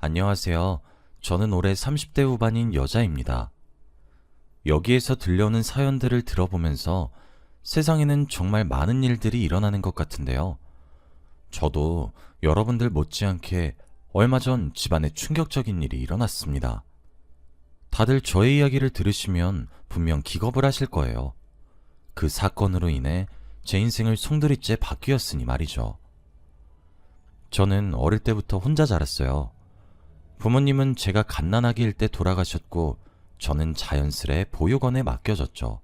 안녕하세요. 저는 올해 30대 후반인 여자입니다. 여기에서 들려오는 사연들을 들어보면서 세상에는 정말 많은 일들이 일어나는 것 같은데요. 저도 여러분들 못지않게 얼마 전 집안에 충격적인 일이 일어났습니다. 다들 저의 이야기를 들으시면 분명 기겁을 하실 거예요. 그 사건으로 인해 제 인생을 송두리째 바뀌었으니 말이죠. 저는 어릴 때부터 혼자 자랐어요. 부모님은 제가 갓난아기일 때 돌아가셨고 저는 자연스레 보육원에 맡겨졌죠.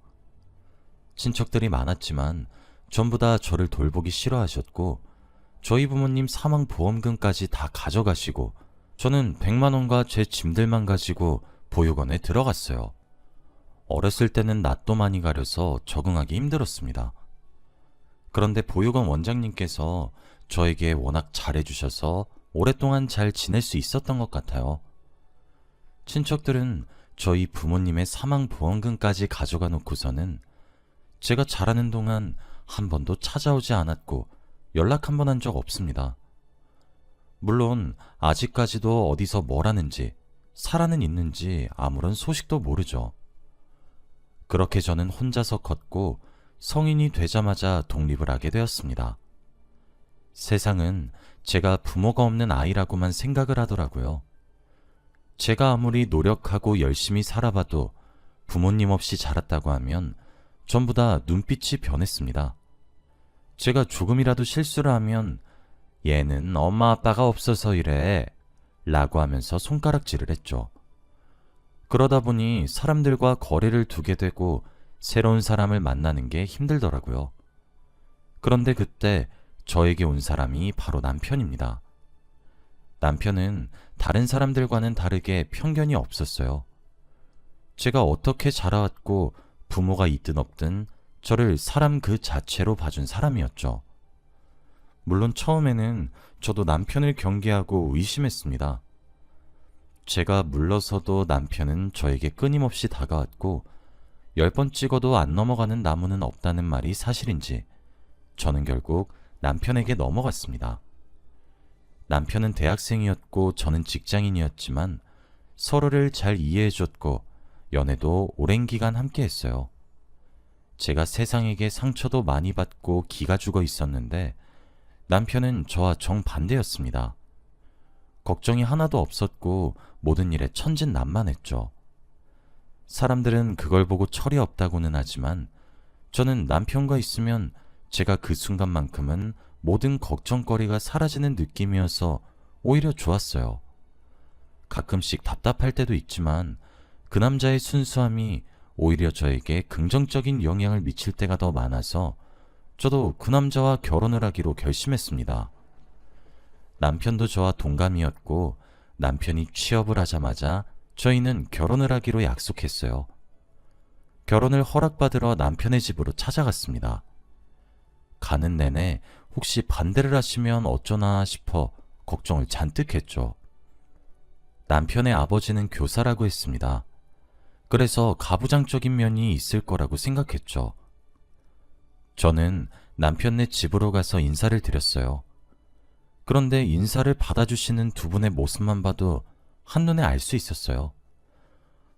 친척들이 많았지만 전부 다 저를 돌보기 싫어하셨고 저희 부모님 사망보험금까지 다 가져가시고 저는 100만 원과 제 짐들만 가지고 보육원에 들어갔어요. 어렸을 때는 낯도 많이 가려서 적응하기 힘들었습니다. 그런데 보육원 원장님께서 저에게 워낙 잘해주셔서 오랫동안 잘 지낼 수 있었던 것 같아요. 친척들은 저희 부모님의 사망보험금까지 가져가 놓고서는 제가 자라는 동안 한 번도 찾아오지 않았고 연락 한 번 한 적 없습니다. 물론 아직까지도 어디서 뭘 하는지 살아는 있는지 아무런 소식도 모르죠. 그렇게 저는 혼자서 컸고 성인이 되자마자 독립을 하게 되었습니다. 세상은 제가 부모가 없는 아이라고만 생각을 하더라고요. 제가 아무리 노력하고 열심히 살아봐도 부모님 없이 자랐다고 하면 전부 다 눈빛이 변했습니다. 제가 조금이라도 실수를 하면 얘는 엄마 아빠가 없어서 이래 라고 하면서 손가락질을 했죠. 그러다 보니 사람들과 거리를 두게 되고 새로운 사람을 만나는 게 힘들더라고요. 그런데 그때 저에게 온 사람이 바로 남편입니다. 남편은 다른 사람들과는 다르게 편견이 없었어요. 제가 어떻게 자라왔고 부모가 있든 없든 저를 사람 그 자체로 봐준 사람이었죠. 물론 처음에는 저도 남편을 경계하고 의심했습니다. 제가 물러서도 남편은 저에게 끊임없이 다가왔고 10번 찍어도 안 넘어가는 나무는 없다는 말이 사실인지 저는 결국 남편에게 넘어갔습니다. 남편은 대학생이었고 저는 직장인이었지만 서로를 잘 이해해줬고 연애도 오랜 기간 함께 했어요. 제가 세상에게 상처도 많이 받고 기가 죽어 있었는데 남편은 저와 정반대였습니다. 걱정이 하나도 없었고 모든 일에 천진난만했죠. 사람들은 그걸 보고 철이 없다고는 하지만 저는 남편과 있으면 제가 그 순간만큼은 모든 걱정거리가 사라지는 느낌이어서 오히려 좋았어요. 가끔씩 답답할 때도 있지만 그 남자의 순수함이 오히려 저에게 긍정적인 영향을 미칠 때가 더 많아서 저도 그 남자와 결혼을 하기로 결심했습니다. 남편도 저와 동감이었고 남편이 취업을 하자마자 저희는 결혼을 하기로 약속했어요. 결혼을 허락받으러 남편의 집으로 찾아갔습니다. 가는 내내 혹시 반대를 하시면 어쩌나 싶어 걱정을 잔뜩 했죠. 남편의 아버지는 교사라고 했습니다. 그래서 가부장적인 면이 있을 거라고 생각했죠. 저는 남편네 집으로 가서 인사를 드렸어요. 그런데 인사를 받아주시는 두 분의 모습만 봐도 한눈에 알 수 있었어요.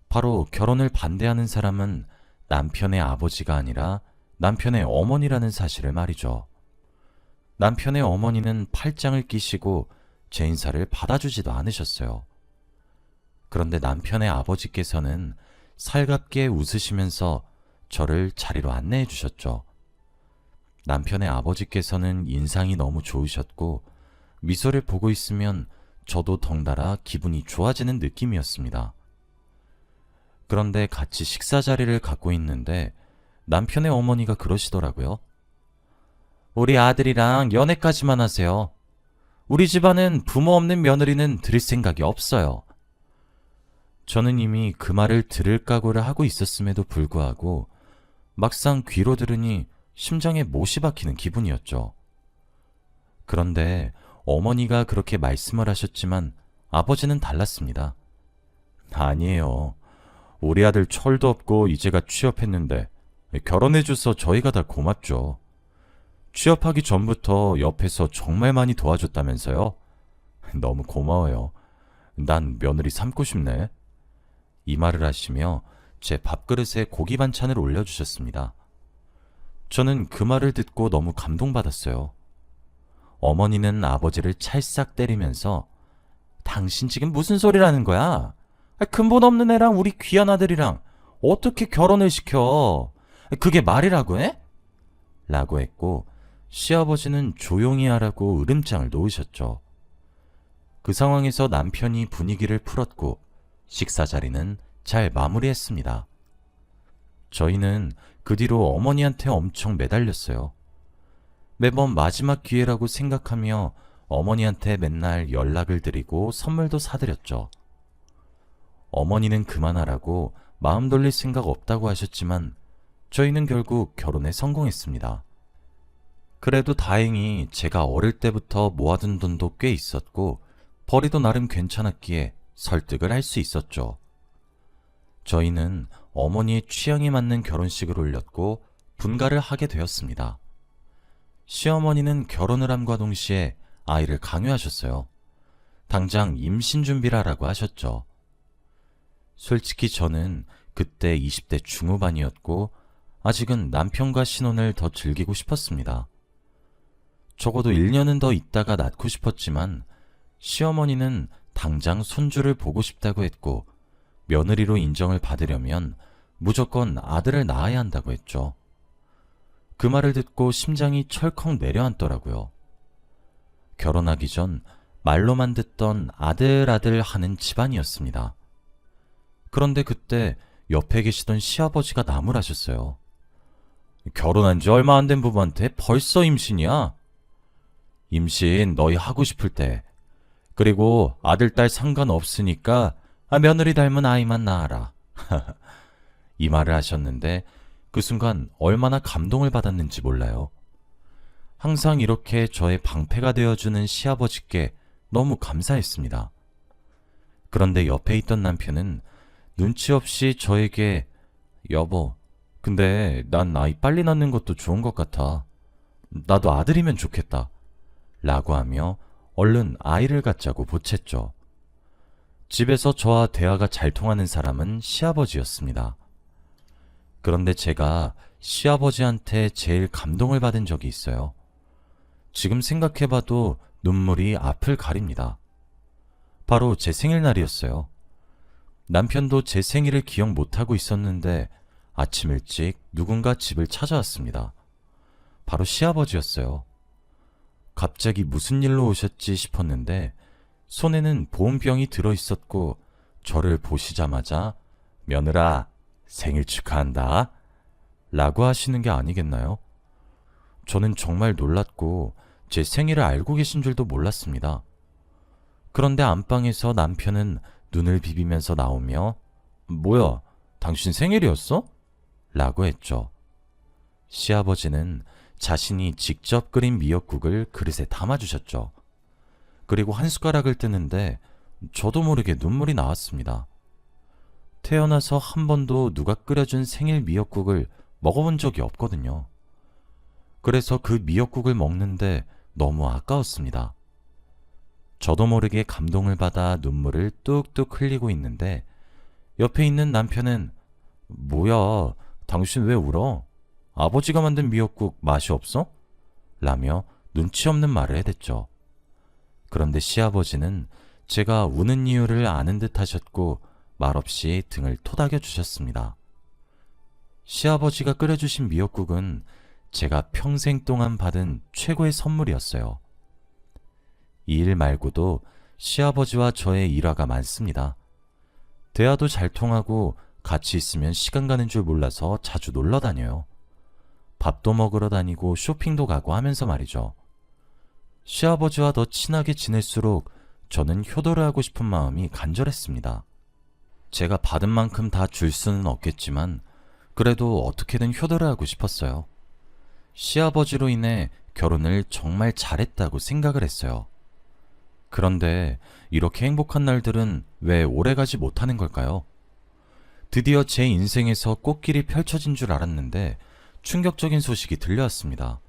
바로 결혼을 반대하는 사람은 남편의 아버지가 아니라 남편의 어머니라는 사실을 말이죠. 남편의 어머니는 팔짱을 끼시고 제 인사를 받아주지도 않으셨어요. 그런데 남편의 아버지께서는 살갑게 웃으시면서 저를 자리로 안내해 주셨죠. 남편의 아버지께서는 인상이 너무 좋으셨고 미소를 보고 있으면 저도 덩달아 기분이 좋아지는 느낌이었습니다. 그런데 같이 식사 자리를 갖고 있는데 남편의 어머니가 그러시더라고요. 우리 아들이랑 연애까지만 하세요. 우리 집안은 부모 없는 며느리는 들일 생각이 없어요. 저는 이미 그 말을 들을 각오를 하고 있었음에도 불구하고 막상 귀로 들으니 심장에 못이 박히는 기분이었죠. 그런데 어머니가 그렇게 말씀을 하셨지만 아버지는 달랐습니다. 아니에요. 우리 아들 철도 없고 이제가 취업했는데 결혼해줘서 저희가 다 고맙죠. 취업하기 전부터 옆에서 정말 많이 도와줬다면서요? 너무 고마워요. 난 며느리 삼고 싶네. 이 말을 하시며 제 밥그릇에 고기 반찬을 올려주셨습니다. 저는 그 말을 듣고 너무 감동받았어요. 어머니는 아버지를 찰싹 때리면서 당신 지금 무슨 소리라는 거야? 근본 없는 애랑 우리 귀한 아들이랑 어떻게 결혼을 시켜? 그게 말이라고 해? 라고 했고 시아버지는 조용히 하라고 으름장을 놓으셨죠. 그 상황에서 남편이 분위기를 풀었고 식사 자리는 잘 마무리했습니다. 저희는 그 뒤로 어머니한테 엄청 매달렸어요. 매번 마지막 기회라고 생각하며 어머니한테 맨날 연락을 드리고 선물도 사드렸죠. 어머니는 그만하라고 마음 돌릴 생각 없다고 하셨지만 저희는 결국 결혼에 성공했습니다. 그래도 다행히 제가 어릴 때부터 모아둔 돈도 꽤 있었고 벌이도 나름 괜찮았기에 설득을 할 수 있었죠. 저희는 어머니의 취향에 맞는 결혼식을 올렸고 분가를 하게 되었습니다. 시어머니는 결혼을 함과 동시에 아이를 강요하셨어요. 당장 임신 준비를 하라고 하셨죠. 솔직히 저는 그때 20대 중후반이었고 아직은 남편과 신혼을 더 즐기고 싶었습니다. 적어도 1년은 더 있다가 낳고 싶었지만 시어머니는 당장 손주를 보고 싶다고 했고 며느리로 인정을 받으려면 무조건 아들을 낳아야 한다고 했죠. 그 말을 듣고 심장이 철컥 내려앉더라고요. 결혼하기 전 말로만 듣던 아들 하는 집안이었습니다. 그런데 그때 옆에 계시던 시아버지가 나무라셨어요. 결혼한 지 얼마 안 된 부부한테 벌써 임신이야? 임신 너희 하고 싶을 때. 그리고 아들, 딸 상관없으니까 며느리 닮은 아이만 낳아라. 이 말을 하셨는데 그 순간 얼마나 감동을 받았는지 몰라요. 항상 이렇게 저의 방패가 되어주는 시아버지께 너무 감사했습니다. 그런데 옆에 있던 남편은 눈치 없이 저에게 여보, 근데 난 아이 빨리 낳는 것도 좋은 것 같아. 나도 아들이면 좋겠다. 라고 하며 얼른 아이를 갖자고 보챘죠. 집에서 저와 대화가 잘 통하는 사람은 시아버지였습니다. 그런데 제가 시아버지한테 제일 감동을 받은 적이 있어요. 지금 생각해봐도 눈물이 앞을 가립니다. 바로 제 생일날이었어요. 남편도 제 생일을 기억 못하고 있었는데 아침 일찍 누군가 집을 찾아왔습니다. 바로 시아버지였어요. 갑자기 무슨 일로 오셨지 싶었는데 손에는 보온병이 들어있었고 저를 보시자마자 며느라 생일 축하한다 라고 하시는 게 아니겠나요? 저는 정말 놀랐고 제 생일을 알고 계신 줄도 몰랐습니다. 그런데 안방에서 남편은 눈을 비비면서 나오며 뭐야, 당신 생일이었어? 라고 했죠. 시아버지는 자신이 직접 끓인 미역국을 그릇에 담아주셨죠. 그리고 한 숟가락을 뜨는데 저도 모르게 눈물이 나왔습니다. 태어나서 한 번도 누가 끓여준 생일 미역국을 먹어본 적이 없거든요. 그래서 그 미역국을 먹는데 너무 아까웠습니다. 저도 모르게 감동을 받아 눈물을 뚝뚝 흘리고 있는데 옆에 있는 남편은 뭐야, 당신 왜 울어? 아버지가 만든 미역국 맛이 없어? 라며 눈치 없는 말을 해댔죠. 그런데 시아버지는 제가 우는 이유를 아는 듯 하셨고 말없이 등을 토닥여 주셨습니다. 시아버지가 끓여주신 미역국은 제가 평생 동안 받은 최고의 선물이었어요. 이 일 말고도 시아버지와 저의 일화가 많습니다. 대화도 잘 통하고 같이 있으면 시간 가는 줄 몰라서 자주 놀러 다녀요. 밥도 먹으러 다니고 쇼핑도 가고 하면서 말이죠. 시아버지와 더 친하게 지낼수록 저는 효도를 하고 싶은 마음이 간절했습니다. 제가 받은 만큼 다 줄 수는 없겠지만 그래도 어떻게든 효도를 하고 싶었어요. 시아버지로 인해 결혼을 정말 잘했다고 생각을 했어요. 그런데 이렇게 행복한 날들은 왜 오래가지 못하는 걸까요? 드디어 제 인생에서 꽃길이 펼쳐진 줄 알았는데 충격적인 소식이 들려왔습니다.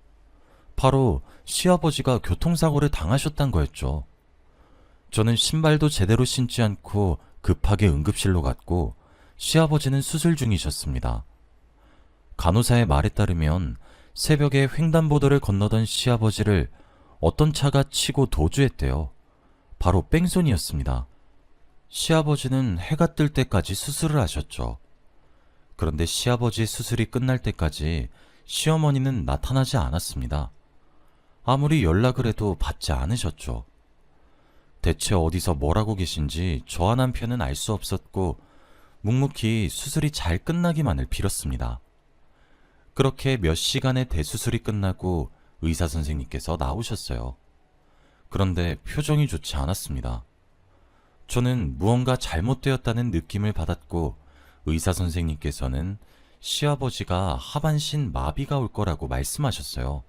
바로 시아버지가 교통사고를 당하셨단 거였죠. 저는 신발도 제대로 신지 않고 급하게 응급실로 갔고 시아버지는 수술 중이셨습니다. 간호사의 말에 따르면 새벽에 횡단보도를 건너던 시아버지를 어떤 차가 치고 도주했대요. 바로 뺑소니였습니다. 시아버지는 해가 뜰 때까지 수술을 하셨죠. 그런데 시아버지의 수술이 끝날 때까지 시어머니는 나타나지 않았습니다. 아무리 연락을 해도 받지 않으셨죠. 대체 어디서 뭘 하고 계신지 저와 남편은 알 수 없었고 묵묵히 수술이 잘 끝나기만을 빌었습니다. 그렇게 몇 시간의 대수술이 끝나고 의사 선생님께서 나오셨어요. 그런데 표정이 좋지 않았습니다. 저는 무언가 잘못되었다는 느낌을 받았고 의사 선생님께서는 시아버지가 하반신 마비가 올 거라고 말씀하셨어요.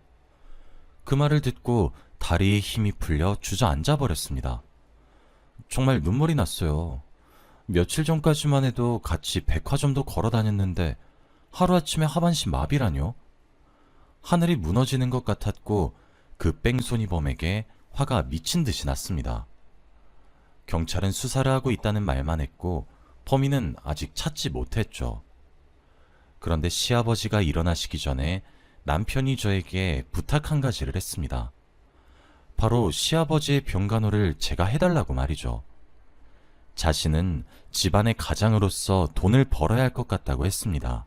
그 말을 듣고 다리에 힘이 풀려 주저앉아 버렸습니다. 정말 눈물이 났어요. 며칠 전까지만 해도 같이 백화점도 걸어 다녔는데 하루아침에 하반신 마비라뇨? 하늘이 무너지는 것 같았고 그 뺑소니범에게 화가 미친 듯이 났습니다. 경찰은 수사를 하고 있다는 말만 했고 범인은 아직 찾지 못했죠. 그런데 시아버지가 일어나시기 전에 남편이 저에게 부탁 한 가지를 했습니다. 바로 시아버지의 병간호를 제가 해달라고 말이죠. 자신은 집안의 가장으로서 돈을 벌어야 할 것 같다고 했습니다.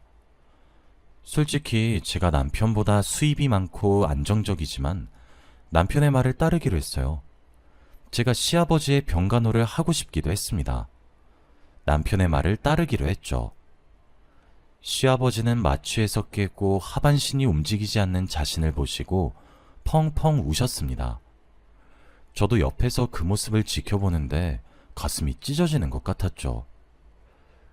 솔직히 제가 남편보다 수입이 많고 안정적이지만 남편의 말을 따르기로 했어요. 제가 시아버지의 병간호를 하고 싶기도 했습니다. 남편의 말을 따르기로 했죠. 시아버지는 마취에서 깨고 하반신이 움직이지 않는 자신을 보시고 펑펑 우셨습니다. 저도 옆에서 그 모습을 지켜보는데 가슴이 찢어지는 것 같았죠.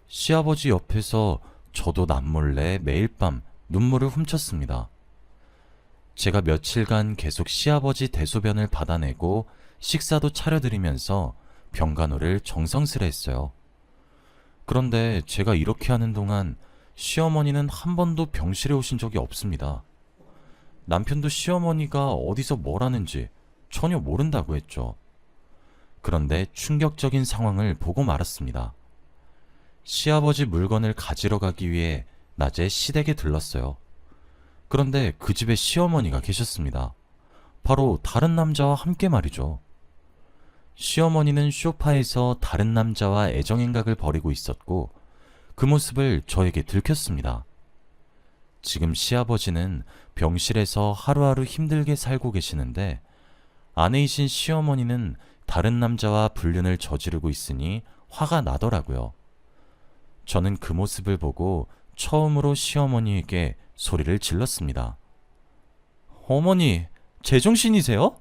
시아버지 옆에서 저도 남몰래 매일 밤 눈물을 훔쳤습니다. 제가 며칠간 계속 시아버지 대소변을 받아내고 식사도 차려드리면서 병간호를 정성스레 했어요. 그런데 제가 이렇게 하는 동안 시어머니는 한 번도 병실에 오신 적이 없습니다. 남편도 시어머니가 어디서 뭘 하는지 전혀 모른다고 했죠. 그런데 충격적인 상황을 보고 말았습니다. 시아버지 물건을 가지러 가기 위해 낮에 시댁에 들렀어요. 그런데 그 집에 시어머니가 계셨습니다. 바로 다른 남자와 함께 말이죠. 시어머니는 소파에서 다른 남자와 애정행각을 벌이고 있었고 그 모습을 저에게 들켰습니다. 지금 시아버지는 병실에서 하루하루 힘들게 살고 계시는데 아내이신 시어머니는 다른 남자와 불륜을 저지르고 있으니 화가 나더라고요. 저는 그 모습을 보고 처음으로 시어머니에게 소리를 질렀습니다. 어머니, 제정신이세요?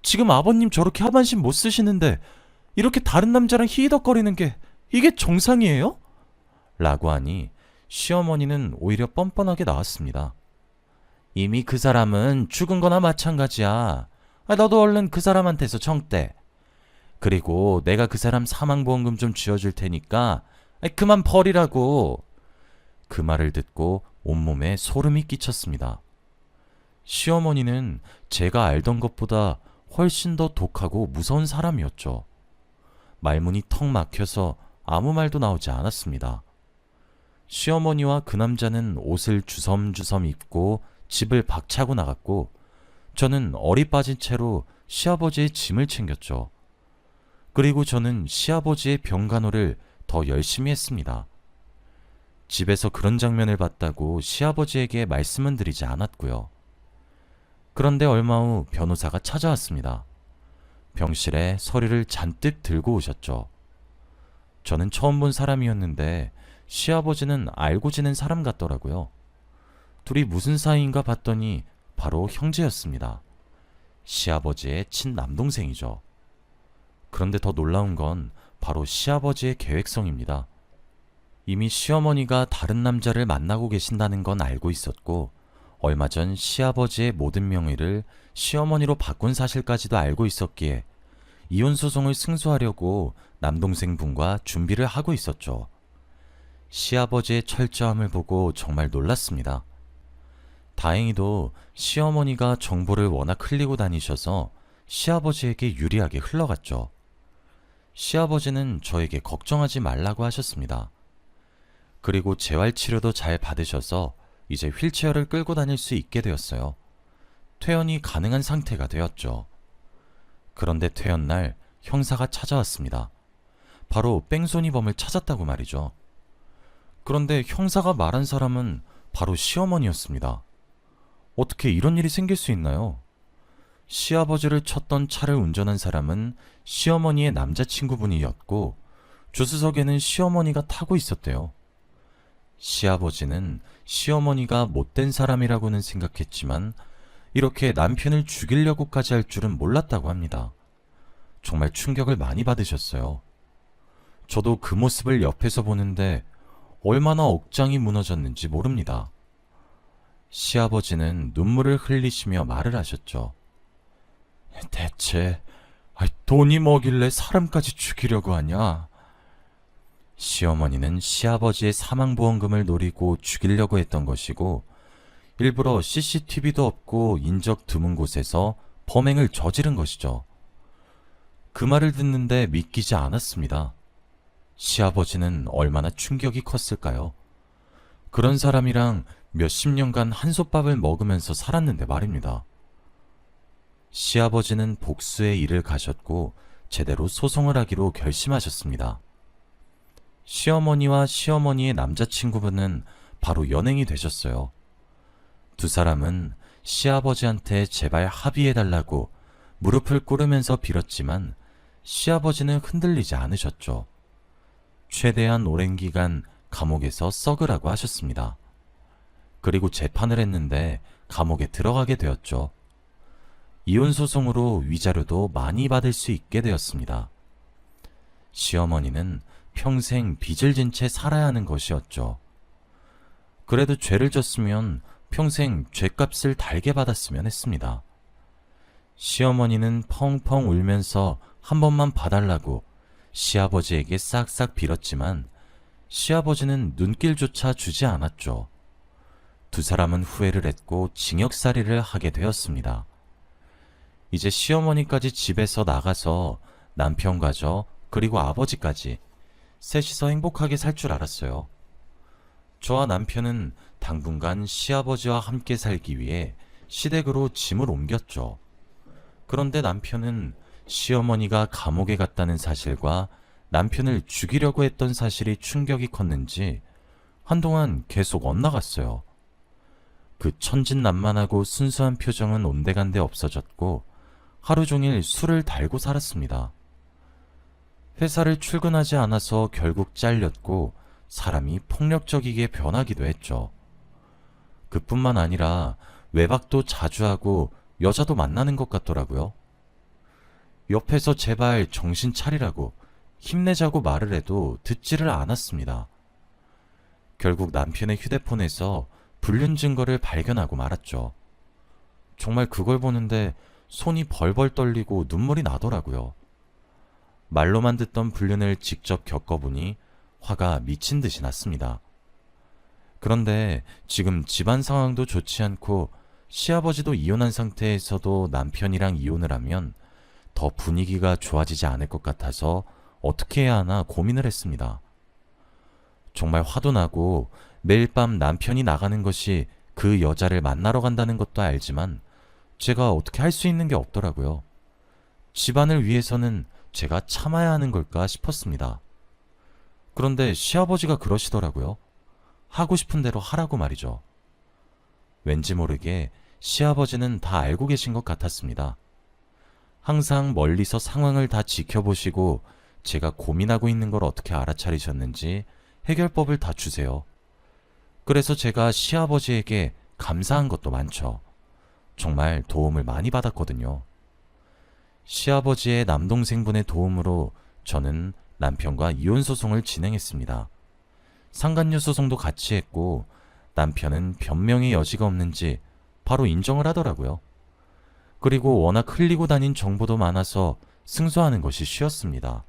지금 아버님 저렇게 하반신 못 쓰시는데 이렇게 다른 남자랑 히히덕거리는 게 이게 정상이에요? 라고 하니 시어머니는 오히려 뻔뻔하게 나왔습니다. 이미 그 사람은 죽은 거나 마찬가지야. 너도 얼른 그 사람한테서 청대. 그리고 내가 그 사람 사망보험금 좀 쥐어줄 테니까 그만 버리라고. 그 말을 듣고 온몸에 소름이 끼쳤습니다. 시어머니는 제가 알던 것보다 훨씬 더 독하고 무서운 사람이었죠. 말문이 턱 막혀서 아무 말도 나오지 않았습니다. 시어머니와 그 남자는 옷을 주섬주섬 입고 집을 박차고 나갔고 저는 어리 빠진 채로 시아버지의 짐을 챙겼죠. 그리고 저는 시아버지의 병간호를 더 열심히 했습니다. 집에서 그런 장면을 봤다고 시아버지에게 말씀은 드리지 않았고요. 그런데 얼마 후 변호사가 찾아왔습니다. 병실에 서류를 잔뜩 들고 오셨죠. 저는 처음 본 사람이었는데 시아버지는 알고 지낸 사람 같더라고요. 둘이 무슨 사이인가 봤더니 바로 형제였습니다. 시아버지의 친남동생이죠. 그런데 더 놀라운 건 바로 시아버지의 계획성입니다. 이미 시어머니가 다른 남자를 만나고 계신다는 건 알고 있었고 얼마 전 시아버지의 모든 명의를 시어머니로 바꾼 사실까지도 알고 있었기에 이혼 소송을 승소하려고 남동생 분과 준비를 하고 있었죠. 시아버지의 철저함을 보고 정말 놀랐습니다. 다행히도 시어머니가 정보를 워낙 흘리고 다니셔서 시아버지에게 유리하게 흘러갔죠. 시아버지는 저에게 걱정하지 말라고 하셨습니다. 그리고 재활치료도 잘 받으셔서 이제 휠체어를 끌고 다닐 수 있게 되었어요. 퇴원이 가능한 상태가 되었죠. 그런데 퇴원날 형사가 찾아왔습니다. 바로 뺑소니범을 찾았다고 말이죠. 그런데 형사가 말한 사람은 바로 시어머니였습니다. 어떻게 이런 일이 생길 수 있나요? 시아버지를 쳤던 차를 운전한 사람은 시어머니의 남자친구분이었고 조수석에는 시어머니가 타고 있었대요. 시아버지는 시어머니가 못된 사람이라고는 생각했지만 이렇게 남편을 죽이려고까지 할 줄은 몰랐다고 합니다. 정말 충격을 많이 받으셨어요. 저도 그 모습을 옆에서 보는데 얼마나 억장이 무너졌는지 모릅니다. 시아버지는 눈물을 흘리시며 말을 하셨죠. 대체 돈이 뭐길래 사람까지 죽이려고 하냐? 시어머니는 시아버지의 사망보험금을 노리고 죽이려고 했던 것이고 일부러 CCTV도 없고 인적 드문 곳에서 범행을 저지른 것이죠. 그 말을 듣는데 믿기지 않았습니다. 시아버지는 얼마나 충격이 컸을까요? 그런 사람이랑 몇십 년간 한솥밥을 먹으면서 살았는데 말입니다. 시아버지는 복수의 일을 가셨고 제대로 소송을 하기로 결심하셨습니다. 시어머니와 시어머니의 남자친구분은 바로 연행이 되셨어요. 두 사람은 시아버지한테 제발 합의해달라고 무릎을 꿇으면서 빌었지만 시아버지는 흔들리지 않으셨죠. 최대한 오랜 기간 감옥에서 썩으라고 하셨습니다. 그리고 재판을 했는데 감옥에 들어가게 되었죠. 이혼소송으로 위자료도 많이 받을 수 있게 되었습니다. 시어머니는 평생 빚을 진 채 살아야 하는 것이었죠. 그래도 죄를 졌으면 평생 죄값을 달게 받았으면 했습니다. 시어머니는 펑펑 울면서 한 번만 봐달라고 시아버지에게 싹싹 빌었지만 시아버지는 눈길조차 주지 않았죠. 두 사람은 후회를 했고 징역살이를 하게 되었습니다. 이제 시어머니까지 집에서 나가서 남편과 저 그리고 아버지까지 셋이서 행복하게 살 줄 알았어요. 저와 남편은 당분간 시아버지와 함께 살기 위해 시댁으로 짐을 옮겼죠. 그런데 남편은 시어머니가 감옥에 갔다는 사실과 남편을 죽이려고 했던 사실이 충격이 컸는지 한동안 계속 엇나갔어요. 그 천진난만하고 순수한 표정은 온데간데 없어졌고 하루 종일 술을 달고 살았습니다. 회사를 출근하지 않아서 결국 잘렸고 사람이 폭력적이게 변하기도 했죠. 그뿐만 아니라 외박도 자주 하고 여자도 만나는 것 같더라고요. 옆에서 제발 정신 차리라고 힘내자고 말을 해도 듣지를 않았습니다. 결국 남편의 휴대폰에서 불륜 증거를 발견하고 말았죠. 정말 그걸 보는데 손이 벌벌 떨리고 눈물이 나더라고요. 말로만 듣던 불륜을 직접 겪어보니 화가 미친 듯이 났습니다. 그런데 지금 집안 상황도 좋지 않고 시아버지도 이혼한 상태에서도 남편이랑 이혼을 하면 더 분위기가 좋아지지 않을 것 같아서 어떻게 해야 하나 고민을 했습니다. 정말 화도 나고 매일 밤 남편이 나가는 것이 그 여자를 만나러 간다는 것도 알지만 제가 어떻게 할 수 있는 게 없더라고요. 집안을 위해서는 제가 참아야 하는 걸까 싶었습니다. 그런데 시아버지가 그러시더라고요. 하고 싶은 대로 하라고 말이죠. 왠지 모르게 시아버지는 다 알고 계신 것 같았습니다. 항상 멀리서 상황을 다 지켜보시고 제가 고민하고 있는 걸 어떻게 알아차리셨는지 해결법을 다 주세요. 그래서 제가 시아버지에게 감사한 것도 많죠. 정말 도움을 많이 받았거든요. 시아버지의 남동생분의 도움으로 저는 남편과 이혼소송을 진행했습니다. 상간녀 소송도 같이 했고 남편은 변명의 여지가 없는지 바로 인정을 하더라고요. 그리고 워낙 흘리고 다닌 정보도 많아서 승소하는 것이 쉬웠습니다.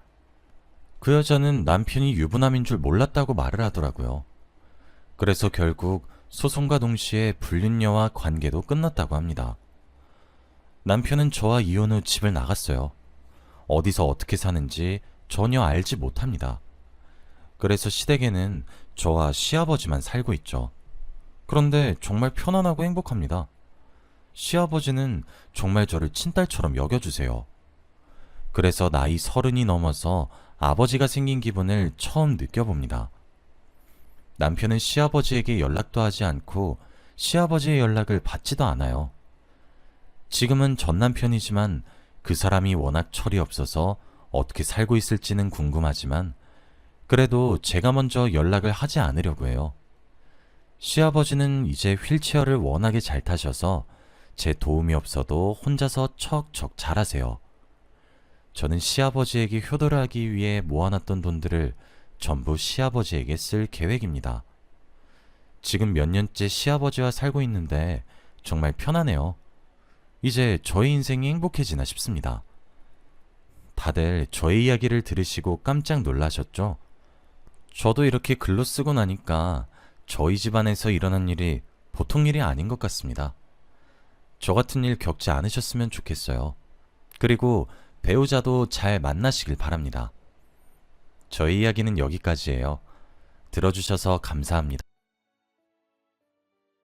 그 여자는 남편이 유부남인 줄 몰랐다고 말을 하더라고요. 그래서 결국 소송과 동시에 불륜녀와 관계도 끝났다고 합니다. 남편은 저와 이혼 후 집을 나갔어요. 어디서 어떻게 사는지 전혀 알지 못합니다. 그래서 시댁에는 저와 시아버지만 살고 있죠. 그런데 정말 편안하고 행복합니다. 시아버지는 정말 저를 친딸처럼 여겨주세요. 그래서 나이 30이 넘어서 아버지가 생긴 기분을 처음 느껴봅니다. 남편은 시아버지에게 연락도 하지 않고 시아버지의 연락을 받지도 않아요. 지금은 전 남편이지만 그 사람이 워낙 철이 없어서 어떻게 살고 있을지는 궁금하지만 그래도 제가 먼저 연락을 하지 않으려고 해요. 시아버지는 이제 휠체어를 워낙에 잘 타셔서 제 도움이 없어도 혼자서 척척 잘하세요. 저는 시아버지에게 효도를 하기 위해 모아놨던 돈들을 전부 시아버지에게 쓸 계획입니다. 지금 몇 년째 시아버지와 살고 있는데 정말 편하네요. 이제 저의 인생이 행복해지나 싶습니다. 다들 저의 이야기를 들으시고 깜짝 놀라셨죠? 저도 이렇게 글로 쓰고 나니까 저희 집안에서 일어난 일이 보통 일이 아닌 것 같습니다. 저 같은 일 겪지 않으셨으면 좋겠어요. 그리고 배우자도 잘 만나시길 바랍니다. 저희 이야기는 여기까지예요. 들어주셔서 감사합니다.